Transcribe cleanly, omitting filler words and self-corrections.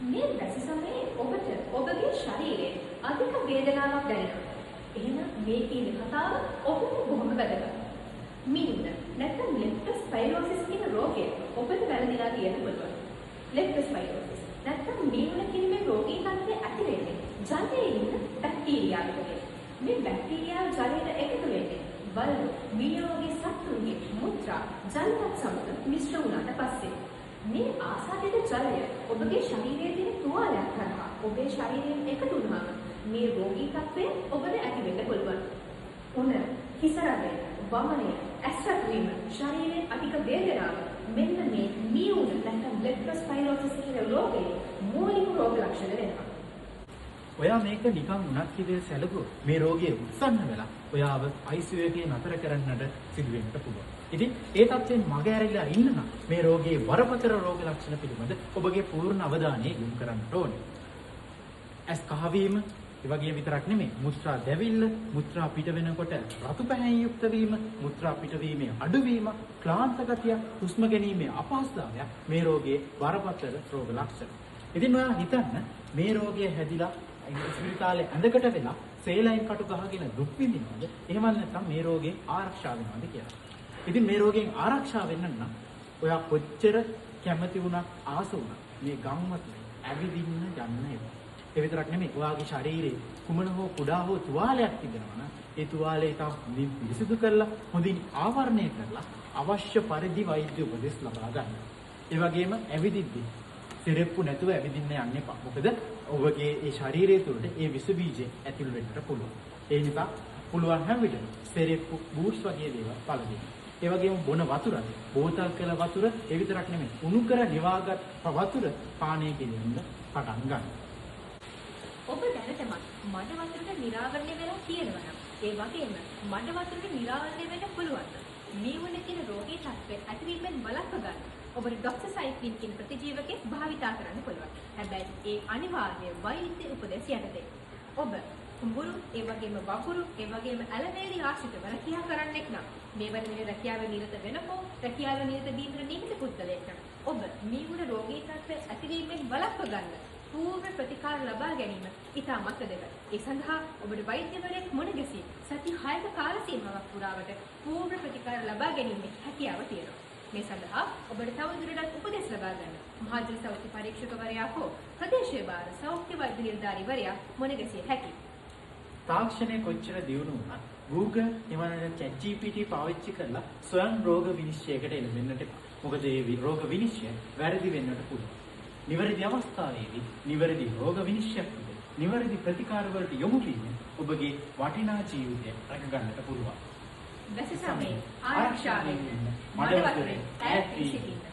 මේ දැස සමයේ ඔබට ඔබගේ ශරීරයේ අධික වේදනාවක් දැනෙනවා. එහෙනම් මේ කියන කතාව ඔබට බොහොම වැදගත්. මියුන නැත්නම් ලෙප්ටෝස්පයිරෝසිස් කියන රෝගය ඔබට වැළඳිලා තියෙන්න පුළුවන්. ලෙප්ටෝස්පයිරෝසිස් නැත්නම් මියුන කියන මේ රෝගී තත්ත්වය ඇති වෙන්නේ ජලයේ ඉන්න බැක්ටීරියාවකගේ. මේ බැක්ටීරියාව ජලයට එකතු වෙන්නේ බලු මියෝගේ සත්තුන්ගේ මුත්‍රා ජලයත් සමග මිශ්‍ර වුණාට පස්සේ මේ ආසාදිත ජලය ඔබගේ ශරීරයේ තියෙන තුවාලයක් කරා ඔබේ ශරීරයෙන් එකතු වුණාම මේ රෝගී තත්ත්වය ඔබට ඇති වෙන්න පුළුවන්. උණ, හිස රැඳය, වමනය, ඇස් රැකවීම, ශරීරයේ අධික වේදනාව මෙන්න මේ මියුන නැත්නම් ලෙප්ටෝස්පයිරෝසිස් කියන රෝගයේ මූලික රෝග ලක්ෂණ වෙනවා. ඔයා මේක නිකන් උණක් කිදේ සැලකුවොත් මේ රෝගය උත්සන්න වෙලා ඔයාව ICU එකේ නතර කරන්නට සිදු වෙන්නට පුළුවන්. ඉතින් ඒ තත්ත්වයෙන් මග ඇරිලා ඉන්න නම් මේ රෝගයේ බරපතල රෝග ලක්ෂණ පිළිබඳ ඔබගේ පූර්ණ අවධානය යොමු කරන්න ඕනේ. ඇස් කහවීම, ඒ වගේම විතරක් නෙමෙයි මුත්‍රා දැවිල්ල, මුත්‍රා පිට වෙනකොට රතු පැහැයෙන් යුක්ත වීම, මුත්‍රා පිටවීමේ අඩුවීම, ක්ලාන්ත ගතිය, හුස්ම ගැනීමේ අපහසුතාවය මේ රෝගයේ බරපතල රෝග ලක්ෂණ. ඉතින් ඔයා හිතන්න මේ රෝගය හැදිලා ස්පිරිතාලේ ඇඳකට වෙලා සේලයින් කටු ගහගෙන දුක් විඳිනවද? එහෙම නැත්නම් මේ රෝගයෙන් ආරක්ෂා වෙනවද කියලා. ඉතින් මේ රෝගයෙන් ආරක්ෂා වෙන්න නම් ඔයා කොච්චර කැමති වුණත් ආස වුණත් මේ ගම්මතේ ඇවිදින්න යන්න එපා. ඒ විතරක් නෙමෙයි ඔයාගේ ශරීරයේ කුමන හෝ කුඩා හෝ තුවාලයක් තිබෙනවා නම් ඒ තුවාලය ඉතා හොඳින් පිරිසිදු කරලා හොඳින් ආවරණය කරලා අවශ්‍ය පරිදි වෛද්‍ය උපදෙස් ලබා ගන්න. ඒ වගේම ඇවිදිද්දී සිරෙප්පු නැතුව ඇවිදින්න යන්න එපා. මොකද ඔබගේ ඒ ශරීරය තුළට ඒ විස බීජ ඇතුල් වෙන්නට පුළුවන්. ඒ නිසා පුළුවන් හැම විටම සිරෙප්පු, බූට්ස් වගේ දේවල් පළදින්න. ඒ වගේම බොන වතුර, බෝතල් කළ වතුර, ඒ විතරක් නෙමෙයි උණු කර නිවාගත් වතුර පානය කිරීමෙන් පටන් ගන්න. ඔබ දැනටමත් මඩ වතුරට නිරාවරණය වෙලා තියෙනවා නම් ඒ වගේම මඩ වතුරට නිරාවරණය වෙන්න පුළුවන්. මියුන කියන රෝගී තත්ත්වය ඇතිවීමෙන් වළක්ව ගන්න ඔබට ඩොක්සසයික්ලින් කියන ප්‍රතිජීවකයක් භාවිතා කරන්න පුළුවන්. හැබැයි ඒ අනිවාර්ය වෛද්‍ය උපදෙස් යටතේ. ඔබ කුඹුරු, ඒ වගේම වපුරු, ඒ වගේම ඇලවේලි ආශ්‍රිතව රැකියාව කරන්නෙක් නම් මේ වන විට රැකියාවේ නිරත වෙනකෝ රැකියාවේ නිරත වීමට නියමිත පුද්ගලයෙක් නම් ඔබ මියුන රෝගී තත්ත්වය ඇතිවීමෙන් වළක්ව ගන්න පූර්ව ප්‍රතිකාර ලබා ගැනීම ඉතාමත් වැදගත්. ඒ සඳහා ඔබට වෛද්‍යවරයෙක් මුණ ගැසී සති 6ක කාල සීමාවක් පුරාවට පූර්ව ප්‍රතිකාර ලබා ගැනීමේ හැකියාව තියෙනවා. මේ සඳහා ඔබට තවදුරටත් උපදෙස් ලබා ගන්න මහජන සෞඛ්‍ය පරීක්ෂකවරයා හෝ ප්‍රදේශීය භාර සෞඛ්‍ය වෛද්‍ය නිලධාරීවරයා මුණ ගැසිය හැකියි. තාක්ෂණය කොච්චර දියුණු වුණත් Google එවනට ChatGPT පාවිච්චි කරලා ස්වයං රෝග විනිශ්චයකට එළඹෙන්නට එපා. මොකද මේ රෝග විනිශ්චය වැරදි වෙන්නට පුළුවන්. නිවැරදි අවස්ථාවේදී නිවැරදි රෝග විනිශ්චයක් විදිහට නිවැරදි ප්‍රතිකාර වලට යොමු වීමෙන් ඔබගේ වටිනා ජීවිතය රැක ගන්නට පුළුවන්. වැස සමයේ ආරක්ෂා වෙන්න මඩ වතුරෙන් ඈත් වී සිටින්න.